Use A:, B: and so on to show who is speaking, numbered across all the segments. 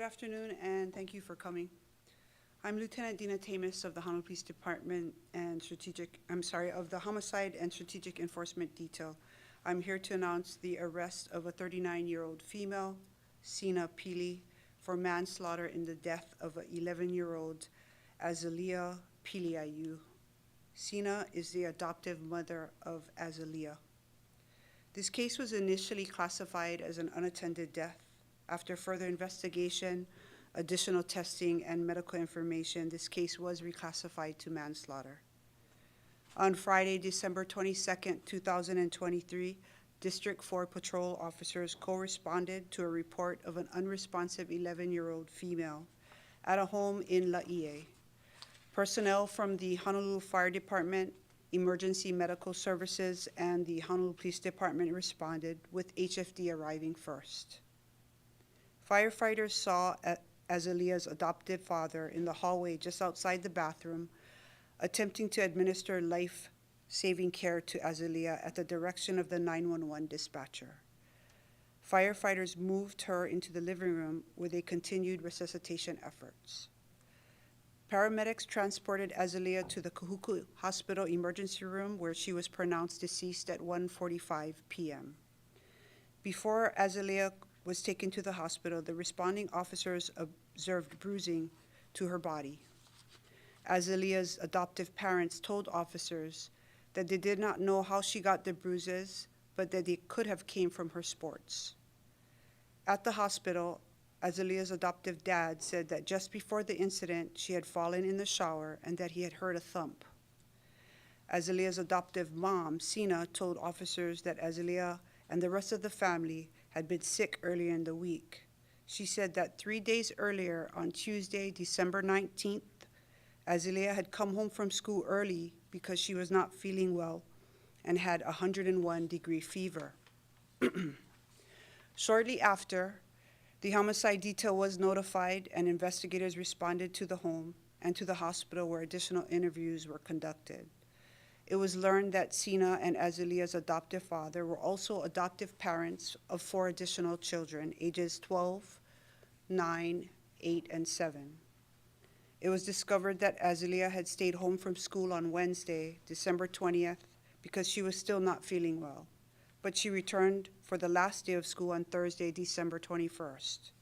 A: Good afternoon, and thank you for coming. I'm Lieutenant Dina Tamis of the Honolulu Police Department and of the Homicide and Strategic Enforcement Detail. I'm here to announce the arrest of a 39-year-old female, Sina Pili, for manslaughter in the death of an 11-year-old Azalea Piliayu. Sina is the adoptive mother of Azalea. This case was initially classified as an unattended death. After further investigation, additional testing, and medical information, this case was reclassified to manslaughter. On Friday, December 22, 2023, District 4 patrol officers co-responded to a report of an unresponsive 11-year-old female at a home in Laie. Personnel from the Honolulu Fire Department, Emergency Medical Services, and the Honolulu Police Department responded, with HPD arriving first. Firefighters saw Azalea's adoptive father in the hallway just outside the bathroom, attempting to administer life-saving care to Azalea at the direction of the 911 dispatcher. Firefighters moved her into the living room where they continued resuscitation efforts. Paramedics transported Azalea to the Kahuku Hospital emergency room, where she was pronounced deceased at 1:45 p.m. Before Azalea was taken to the hospital, the responding officers observed bruising to her body. Azalea's adoptive parents told officers that they did not know how she got the bruises, but that they could have came from her sports. At the hospital, Azalea's adoptive dad said that just before the incident, she had fallen in the shower and that he had heard a thump. Azalea's adoptive mom, Sina, told officers that Azalea and the rest of the family had been sick earlier in the week. She said that 3 days earlier, on Tuesday, December 19th, Azalea had come home from school early because she was not feeling well and had a 101-degree fever. Shortly after, the homicide detail was notified and investigators responded to the home and to the hospital, where additional interviews were conducted. It was learned that Sina and Azalea's adoptive father were also adoptive parents of 4 additional children, ages 12, 9, 8, and 7. It was discovered that Azalea had stayed home from school on Wednesday, December 20th, because she was still not feeling well, but she returned for the last day of school on Thursday, December 21st.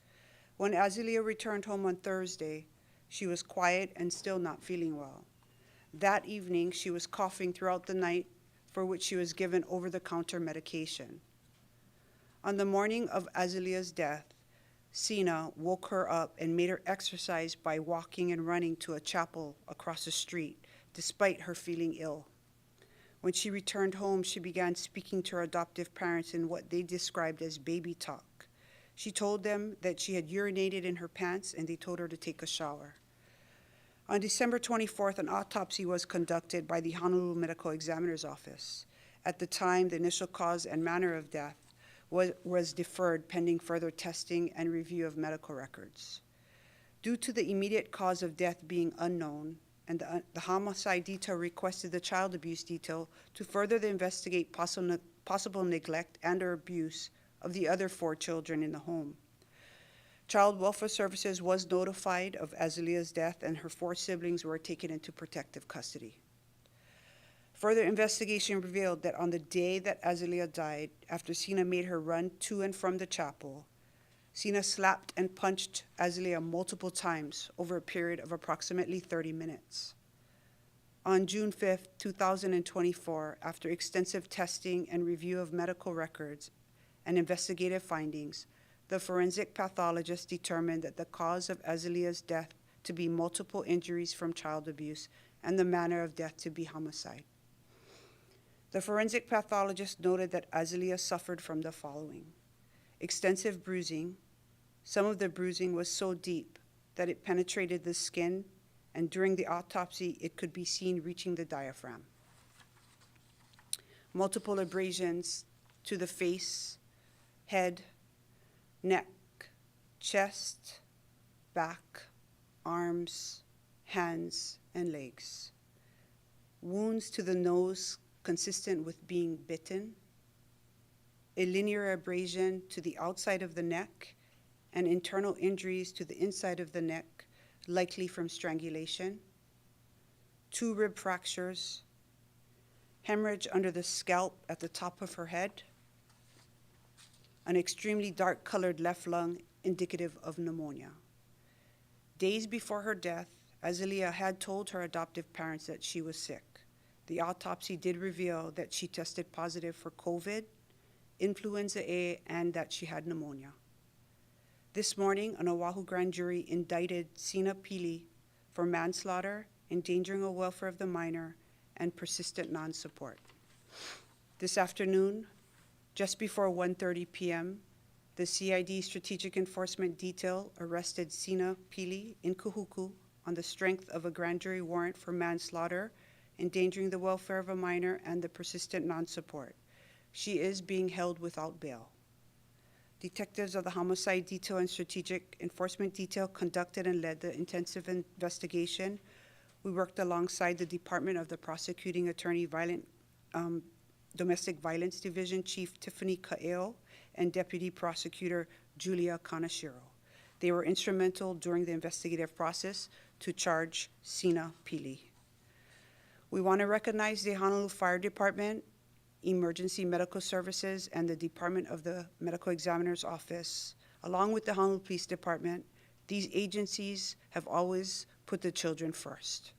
A: When Azalea returned home on Thursday, she was quiet and still not feeling well. That evening, she was coughing throughout the night, for which she was given over-the-counter medication. On the morning of Azalea's death, Sina woke her up and made her exercise by walking and running to a chapel across the street, despite her feeling ill. When she returned home, she began speaking to her adoptive parents in what they described as baby talk. She told them that she had urinated in her pants, and they told her to take a shower. On December 24th, an autopsy was conducted by the Honolulu Medical Examiner's Office. At the time, the initial cause and manner of death was deferred pending further testing and review of medical records. Due to the immediate cause of death being unknown, and the homicide detail requested the child abuse detail to further investigate possible neglect and or abuse of the other 4 children in the home. Child Welfare Services was notified of Azalea's death, and her 4 siblings were taken into protective custody. Further investigation revealed that on the day that Azalea died, after Sina made her run to and from the chapel, Sina slapped and punched Azalea multiple times over a period of approximately 30 minutes. On June 5th, 2024, after extensive testing and review of medical records and investigative findings, the forensic pathologist determined that the cause of Azalea's death to be multiple injuries from child abuse and the manner of death to be homicide. The forensic pathologist noted that Azalea suffered from the following: extensive bruising. Some of the bruising was so deep that it penetrated the skin, and during the autopsy, it could be seen reaching the diaphragm. Multiple abrasions to the face, head, neck, chest, back, arms, hands, and legs. Wounds to the nose consistent with being bitten. A linear abrasion to the outside of the neck and internal injuries to the inside of the neck, likely from strangulation, 2 rib fractures, hemorrhage under the scalp at the top of her head, an extremely dark-colored left lung indicative of pneumonia. Days before her death, Azalea had told her adoptive parents that she was sick. The autopsy did reveal that she tested positive for COVID, influenza A, and that she had pneumonia. This morning, an Oahu grand jury indicted Sina Pili for manslaughter, endangering the welfare of the minor, and persistent non-support. This afternoon, just before 1:30 p.m., the CID Strategic Enforcement Detail arrested Sina Pili in Kahuku on the strength of a grand jury warrant for manslaughter, endangering the welfare of a minor, and the persistent non-support. She is being held without bail. Detectives of the Homicide Detail and Strategic Enforcement Detail conducted and led the intensive investigation. We worked alongside the Department of the Prosecuting Attorney Domestic Violence Division Chief Tiffany Kaeo and Deputy Prosecutor Julia Kanashiro. They were instrumental during the investigative process to charge Sina Pili. We want to recognize the Honolulu Fire Department, Emergency Medical Services, and the Department of the Medical Examiner's Office, along with the Honolulu Police Department. These agencies have always put the children first.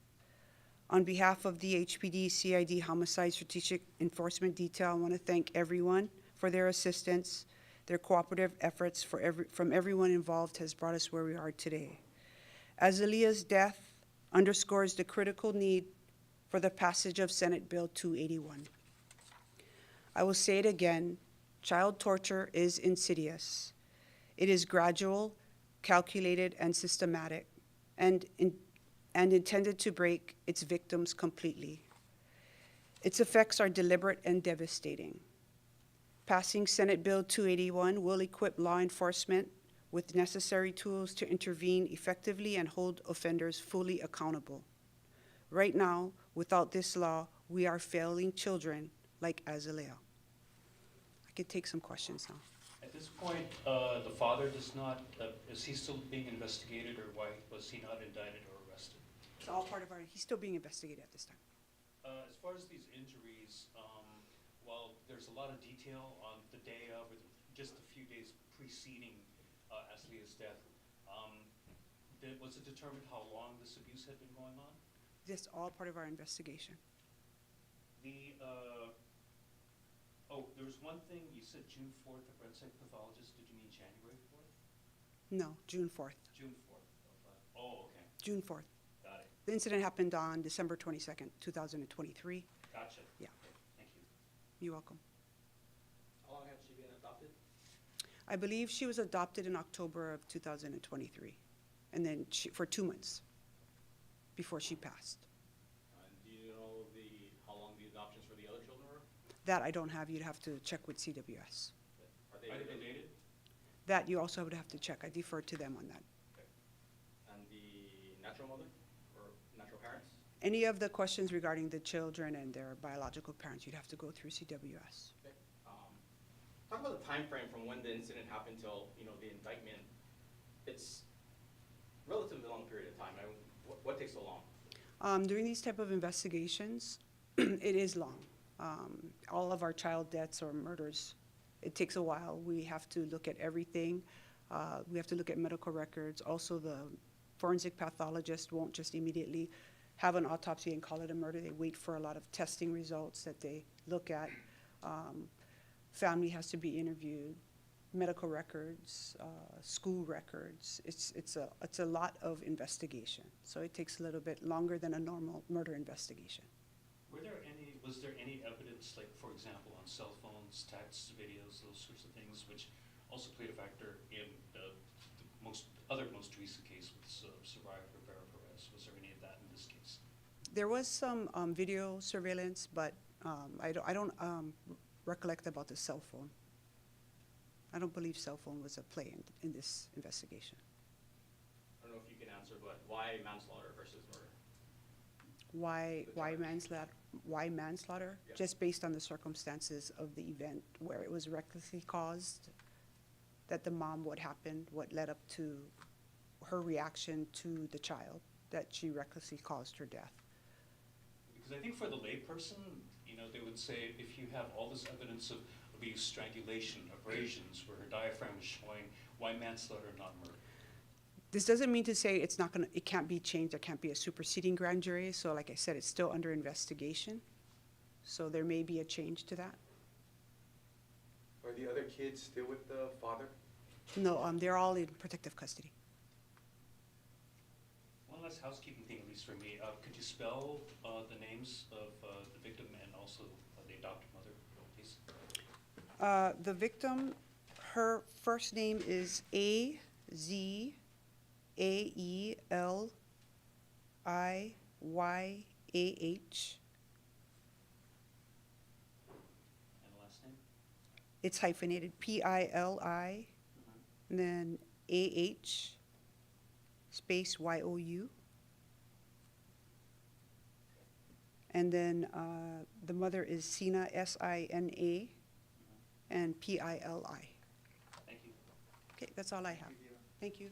A: On behalf of the HPD CID Homicide Strategic Enforcement Detail, I want to thank everyone for their assistance. Their cooperative efforts from everyone involved has brought us where we are today. Azalea's death underscores the critical need for the passage of Senate Bill 281. I will say it again, child torture is insidious. It is gradual, calculated, and systematic, and intended to break its victims completely. Its effects are deliberate and devastating. Passing Senate Bill 281 will equip law enforcement with necessary tools to intervene effectively and hold offenders fully accountable. Right now, without this law, we are failing children like Azalea. I could take some questions now.
B: At this point, the father does not, is he still being investigated, or why was he not indicted or arrested?
A: It's all part of he's still being investigated at this time.
B: As far as these injuries, while there's a lot of detail on the day of, or just a few days preceding Azalea's death, was it determined how long this abuse had been going on?
A: This all part of our investigation.
B: There was one thing, you said June 4th, the forensic pathologist, did you mean January 4th?
A: No, June 4th.
B: June 4th, okay.
A: June 4th.
B: Got it.
A: The incident happened on December 22nd, 2023.
B: Gotcha.
A: Yeah.
B: Okay. Thank you.
A: You're welcome.
C: How long had she been adopted?
A: I believe she was adopted in October of 2023, and then for 2 months before she passed.
C: Do you know how long the adoptions for the other children were?
A: That I don't have. You'd have to check with CWS.
C: Are they
B: related?
A: That you also would have to check. I defer to them on that.
C: Okay. And the natural mother or natural parents?
A: Any of the questions regarding the children and their biological parents, you'd have to go through CWS.
C: Okay. Talk about the time frame from when the incident happened till the indictment. It's a relatively long period of time. What takes so long?
A: During these type of investigations, it is long. All of our child deaths or murders, it takes a while. We have to look at everything. We have to look at medical records. Also, the forensic pathologist won't just immediately have an autopsy and call it a murder. They wait for a lot of testing results that they look at. Family has to be interviewed, medical records, school records. It's a lot of investigation. So it takes a little bit longer than a normal murder investigation.
B: Was there any evidence, like for example, on cell phones, texts, videos, those sorts of things, which also played a factor in the most recent case with survivor Rivera Perez? Was there any of that in this case?
A: There was some video surveillance, but I don't recollect about the cell phone. I don't believe cell phone was a play in this investigation.
C: I don't know if you can answer, but why manslaughter versus murder?
A: Why manslaughter? Why manslaughter?
C: Yeah.
A: Just based on the circumstances of the event where it was recklessly caused. that the mom, what happened, what led up to her reaction to the child, that she recklessly caused her death.
B: Because I think for the layperson, they would say if you have all this evidence of abuse, strangulation, abrasions, where her diaphragm is showing, why manslaughter, not murder?
A: This doesn't mean to say it can't be changed, there can't be a superseding grand jury, so like I said, it's still under investigation. So there may be a change to that.
D: Are the other kids still with the father?
A: No, they're all in protective custody.
B: One last housekeeping thing, at least for me. Could you spell the names of the victim and also the adopted mother, please?
A: The victim, her first name is Azeaelyah.
B: And the last name?
A: It's hyphenated, Pili, and then AH, space YOU. And then the mother is Sina, SINA, and PILI.
B: Thank you.
A: Okay, that's all I have. Thank you.